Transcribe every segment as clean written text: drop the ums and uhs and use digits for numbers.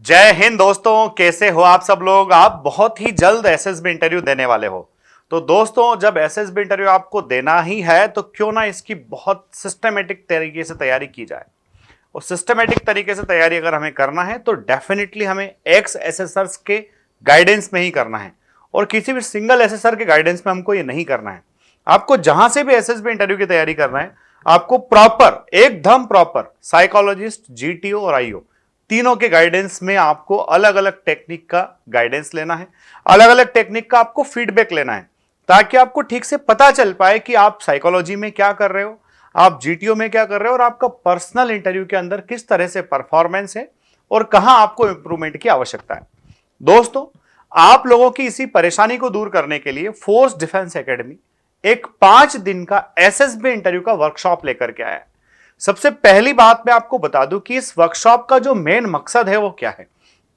जय हिंद दोस्तों, कैसे हो आप सब लोग। आप बहुत ही जल्द एसएसबी इंटरव्यू देने वाले हो। तो दोस्तों, जब एसएसबी इंटरव्यू आपको देना ही है तो क्यों ना इसकी बहुत सिस्टमेटिक तरीके से तैयारी की जाए। और सिस्टमेटिक तरीके से तैयारी अगर हमें करना है तो डेफिनेटली हमें एक्स एसेसर्स के गाइडेंस में ही करना है और किसी भी सिंगल एसेसर के गाइडेंस में हमको ये नहीं करना है। आपको जहां से भी एसएसबी इंटरव्यू की तैयारी करना है, आपको प्रॉपर, एकदम प्रॉपर साइकोलॉजिस्ट, जीटीओ और आईओ तीनों के गाइडेंस में आपको अलग अलग टेक्निक का गाइडेंस लेना है, अलग अलग टेक्निक का आपको फीडबैक लेना है, ताकि आपको ठीक से पता चल पाए कि आप साइकोलॉजी में क्या कर रहे हो, आप जीटीओ में क्या कर रहे हो और आपका पर्सनल इंटरव्यू के अंदर किस तरह से परफॉर्मेंस है और कहां आपको इंप्रूवमेंट की आवश्यकता है। दोस्तों, आप लोगों की इसी परेशानी को दूर करने के लिए फोर्स डिफेंस एकेडमी एक 5 दिन का एसएसबी इंटरव्यू का वर्कशॉप लेकर के आया है। सबसे पहली बात मैं आपको बता दूं कि इस वर्कशॉप का जो मेन मकसद है वो क्या है।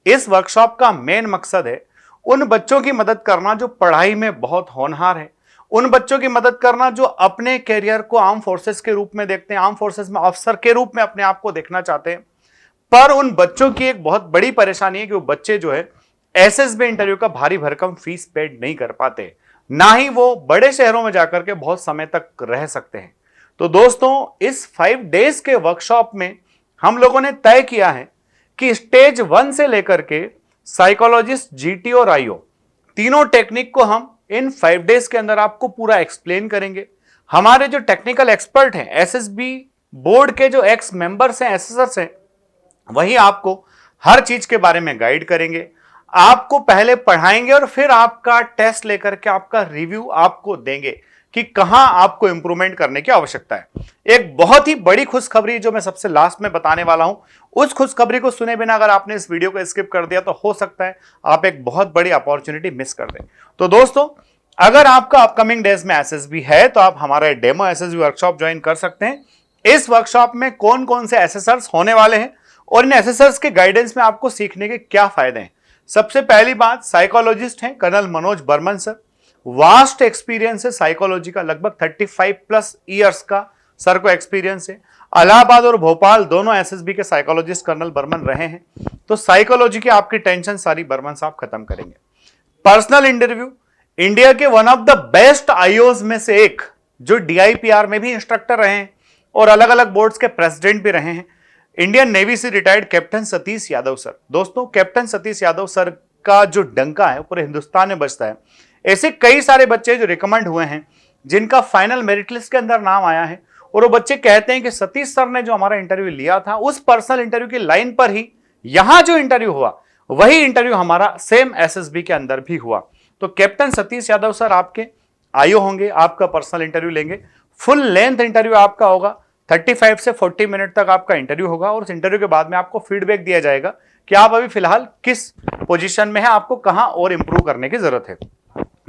इस वर्कशॉप का मेन मकसद है उन बच्चों की मदद करना जो पढ़ाई में बहुत होनहार है, उन बच्चों की मदद करना जो अपने कैरियर को आर्म फोर्सेस के रूप में देखते हैं, आर्म फोर्सेस में अफसर के रूप में अपने आप को देखना चाहते हैं। पर उन बच्चों की एक बहुत बड़ी परेशानी है कि वो बच्चे जो है एसएसबी इंटरव्यू का भारी भरकम फीस पेड नहीं कर पाते, ना ही वो बड़े शहरों में जाकर के बहुत समय तक रह सकते हैं। तो दोस्तों, इस 5 डेज के वर्कशॉप में हम लोगों ने तय किया है कि स्टेज 1 से लेकर के साइकोलॉजिस्ट, जीटी और आईओ तीनों टेक्निक को हम इन 5 डेज के अंदर आपको पूरा एक्सप्लेन करेंगे। हमारे जो टेक्निकल एक्सपर्ट हैं, एसएसबी बोर्ड के जो एक्स मेंबर्स हैं, एसेसर्स हैं, वही आपको हर चीज के बारे में गाइड करेंगे, आपको पहले पढ़ाएंगे और फिर आपका टेस्ट लेकर के आपका रिव्यू आपको देंगे कि कहां आपको इंप्रूवमेंट करने की आवश्यकता है। एक बहुत ही बड़ी खुशखबरी जो मैं सबसे लास्ट में बताने वाला हूं, उस खुशखबरी को सुने बिना अगर आपने इस वीडियो को स्किप कर दिया तो हो सकता है आप एक बहुत बड़ी अपॉर्चुनिटी मिस कर दें। तो दोस्तों, अगर आपका अपकमिंग डेज में एसएसबी है तो आप हमारा डेमो एसएसबी वर्कशॉप ज्वाइन कर सकते हैं। इस वर्कशॉप में कौन कौन से एसेसर्स होने वाले हैं और इन एसेसर्स के गाइडेंस में आपको सीखने के क्या फायदे हैं। सबसे पहली बात, साइकोलॉजिस्ट हैं colonel Manoj Barman sir. Vast experience है साइकोलॉजी का, लगभग 35+ ईयर्स का सर को एक्सपीरियंस है। इलाहाबाद और भोपाल दोनों एसएसबी के साइकोलॉजिस्ट कर्नल बर्मन रहे हैं, तो साइकोलॉजी की आपकी टेंशन सारी बर्मन साहब खत्म करेंगे। पर्सनल इंटरव्यू, इंडिया के one of the best IOs में से एक, जो डीआईपीआर में भी इंस्ट्रक्टर रहे हैं और अलग अलग बोर्ड्स के प्रेसिडेंट भी रहे हैं, इंडियन नेवी से retired captain Satish Yadav sir. दोस्तों, कैप्टन सतीश यादव सर का जो डंका है पूरे हिंदुस्तान में बजता है। ऐसे कई सारे बच्चे जो रिकमेंड हुए हैं, जिनका फाइनल मेरिट लिस्ट के अंदर नाम आया है, और वो बच्चे कहते हैं कि सतीश सर ने जो हमारा इंटरव्यू लिया था उस पर्सनल इंटरव्यू की लाइन पर ही यहां जो इंटरव्यू हुआ वही इंटरव्यू हमारा सेम एसएसबी के अंदर भी हुआ। तो कैप्टन सतीश यादव सर आपके आईओ होंगे, आपका पर्सनल इंटरव्यू लेंगे। फुल लेंथ इंटरव्यू आपका होगा, 35 से 40 मिनट तक आपका इंटरव्यू होगा और उस इंटरव्यू के बाद में आपको फीडबैक दिया जाएगा कि आप अभी फिलहाल किस पोजीशन में है, आपको कहां और इंप्रूव करने की जरूरत है।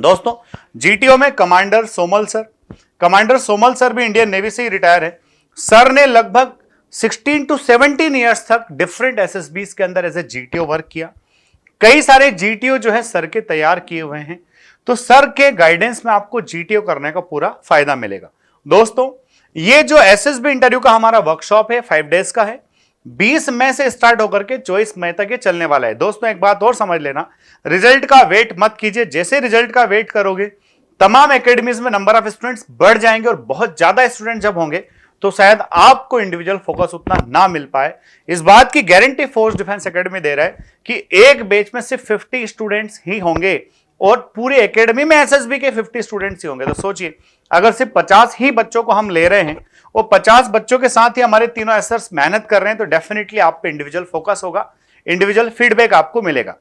दोस्तों, जीटीओ में commander Samuel sir, commander Samuel sir भी इंडियन नेवी से ही रिटायर है। सर ने लगभग 16 to 17 ईयर्स तक डिफरेंट एसएसबीज के अंदर एज ए जीटीओ वर्क किया। कई सारे जीटीओ जो है सर के तैयार किए हुए हैं, तो सर के गाइडेंस में आपको जीटीओ करने का पूरा फायदा मिलेगा। दोस्तों, ये जो एसएसबी इंटरव्यू का हमारा वर्कशॉप है 5 डेज का है, 20 मई से स्टार्ट होकर के 24 मई तक ये चलने वाला है। दोस्तों, एक बात और समझ लेना, रिजल्ट का वेट मत कीजिए। जैसे रिजल्ट का वेट करोगे, तमाम एकेडमीज में नंबर ऑफ स्टूडेंट्स बढ़ जाएंगे और बहुत ज्यादा स्टूडेंट जब होंगे तो शायद आपको इंडिविजुअल फोकस उतना ना मिल पाए। इस बात की गारंटी फोर्स डिफेंस एकेडमी दे रहा है कि एक बैच में सिर्फ 50 स्टूडेंट्स ही होंगे और पूरी एकेडमी में एसएसबी के 50 स्टूडेंट्स ही होंगे। तो सोचिए, अगर सिर्फ 50 ही बच्चों को हम ले रहे हैं और 50 बच्चों के साथ ही हमारे तीनों एसेसर्स मेहनत कर रहे हैं, तो डेफिनेटली आप पे इंडिविजुअल फोकस होगा, इंडिविजुअल फीडबैक आपको मिलेगा।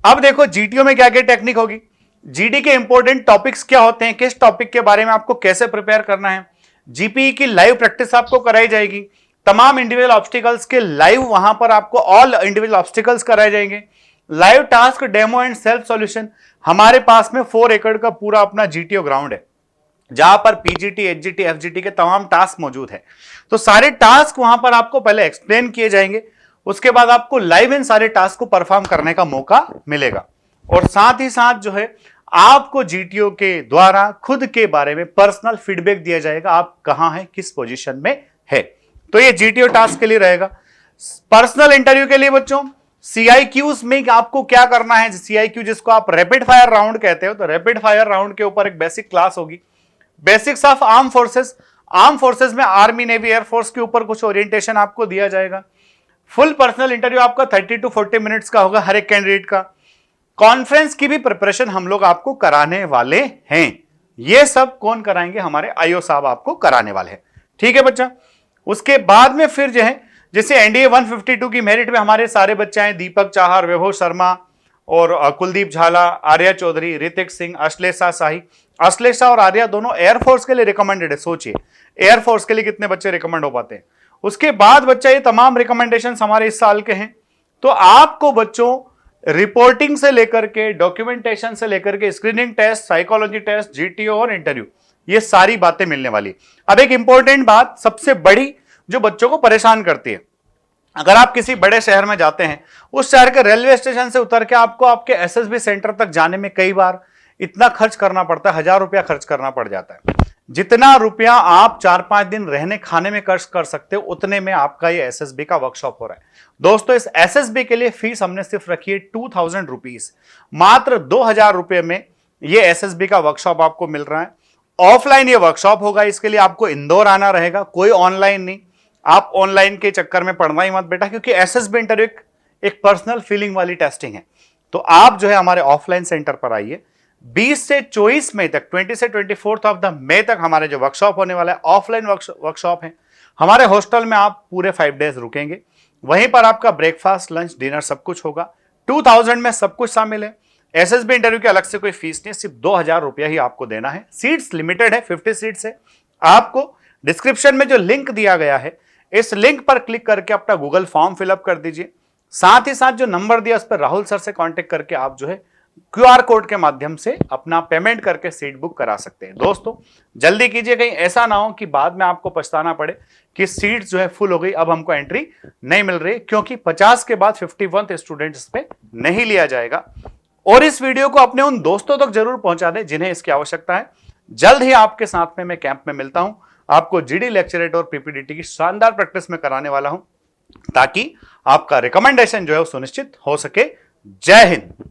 अब देखो, जीटीओ में क्या क्या टेक्निक होगी, जीडी के इंपॉर्टेंट टॉपिक्स क्या होते हैं, किस टॉपिक के बारे में आपको कैसे प्रिपेयर करना है, जीपीई की लाइव प्रैक्टिस आपको कराई जाएगी, तमाम इंडिविजुअल ऑब्स्टिकल्स के लाइव वहां पर आपको ऑल इंडिविजुअल ऑब्स्टिकल्स कराए जाएंगे, live task, demo and self solution. हमारे पास में 4 एकड़ का पूरा अपना जीटीओ ग्राउंड है, जहां पर पीजीटी, एचजीटी, एफजीटी के तमाम टास्क मौजूद है। तो सारे टास्क वहां पर आपको पहले एक्सप्लेन किए जाएंगे, उसके बाद आपको लाइव इन सारे टास्क को परफॉर्म करने का मौका मिलेगा। और साथ ही साथ जो है आपको जीटीओ के द्वारा खुद के बारे में पर्सनल फीडबैक दिया जाएगा, आप कहां हैं, किस पोजीशन में है। तो ये जीटीओ टास्क के लिए रहेगा। पर्सनल इंटरव्यू के लिए बच्चों CIQs में आपको क्या करना है, CIQ जिसको आप रैपिड फायर राउंड कहते हो, तो रैपिड फायर राउंड के ऊपर एक बेसिक क्लास होगी, basics of arm forces. Arm forces में आर्मी, नेवी, एयरफोर्स के ऊपर कुछ ओरिएंटेशन आपको दिया जाएगा। फुल पर्सनल इंटरव्यू आपका 30 to 40 मिनट्स का होगा हर एक कैंडिडेट का। कॉन्फ्रेंस की भी प्रिपरेशन हम लोग आपको कराने वाले हैं। ये सब कौन कराएंगे, हमारे आईओ साहब आपको कराने वाले हैं। ठीक है बच्चा। उसके बाद में फिर जो है, जैसे एनडीए 152 की मेरिट में हमारे सारे बच्चे हैं, दीपक चाहर, वैभव शर्मा और कुलदीप झाला, आर्या चौधरी, ऋतिक सिंह, अश्लेषा शाही। अश्लेषा और आर्या दोनों एयरफोर्स के लिए रिकमेंडेड है। सोचिए एयरफोर्स के लिए कितने बच्चे रिकमेंड हो पाते हैं। उसके बाद बच्चा ये तमाम रिकमेंडेशन हमारे इस साल के हैं। तो आपको बच्चों रिपोर्टिंग से लेकर के, डॉक्यूमेंटेशन से लेकर के, screening test, psychology test, GTO और इंटरव्यू, ये सारी बातें मिलने वाली। अब एक इंपॉर्टेंट बात, सबसे बड़ी जो बच्चों को परेशान करती है, अगर आप किसी बड़े शहर में जाते हैं, उस शहर के रेलवे स्टेशन से उतर के आपको आपके एसएसबी सेंटर तक जाने में कई बार इतना खर्च करना पड़ता है, 1000 रुपया खर्च करना पड़ जाता है। जितना रुपया आप 4-5 दिन रहने खाने में खर्च कर सकते हो, उतने में आपका ये एसएसबी का वर्कशॉप हो रहा है। दोस्तों इस एसएसबी के लिए फीस हमने सिर्फ रखी है 2000 रुपीज, मात्र 2000 रुपये में ये एसएसबी का वर्कशॉप आपको मिल रहा है। ऑफलाइन ये वर्कशॉप होगा, इसके लिए आपको इंदौर आना रहेगा, कोई ऑनलाइन नहीं। आप ऑनलाइन के चक्कर में पढ़ना ही मत बेटा, क्योंकि एसएसबी इंटरव्यू एक पर्सनल फीलिंग वाली टेस्टिंग है। तो आप जो है हमारे ऑफलाइन सेंटर पर आइए। 20 से 24 मई तक, 20 से 24 ऑफ द मई तक हमारे जो वर्कशॉप होने वाला है, ऑफलाइन वर्कशॉप है। हमारे हॉस्टल में आप पूरे 5 डेज रुकेंगे, वहीं पर आपका ब्रेकफास्ट, लंच, डिनर सब कुछ होगा। 2000 में सब कुछ शामिल है। एसएसबी इंटरव्यू की अलग से कोई फीस नहीं, सिर्फ 2000 रुपया ही आपको देना है। सीट्स लिमिटेड है, 50 सीट्स है। आपको डिस्क्रिप्शन में जो लिंक दिया गया है, इस लिंक पर क्लिक करके अपना गूगल फॉर्म फिलअप कर दीजिए। साथ ही साथ जो नंबर दिया उस पर राहुल सर से कांटेक्ट करके आप जो है क्यूआर कोड के माध्यम से अपना पेमेंट करके सीट बुक करा सकते हैं। दोस्तों जल्दी कीजिए, कहीं ऐसा ना हो कि बाद में आपको पछताना पड़े कि सीट जो है फुल हो गई, अब हमको एंट्री नहीं मिल रही, क्योंकि 50 के बाद 51 स्टूडेंट्स पे नहीं लिया जाएगा। और इस वीडियो को अपने उन दोस्तों तक जरूर पहुंचा दें जिन्हें इसकी आवश्यकता है। जल्द ही आपके साथ में मैं कैंप में मिलता हूं, आपको जीडी लेक्चरेट और पीपीडीटी की शानदार प्रैक्टिस में कराने वाला हूं, ताकि आपका रिकमेंडेशन जो है वो सुनिश्चित हो सके। जय हिंद।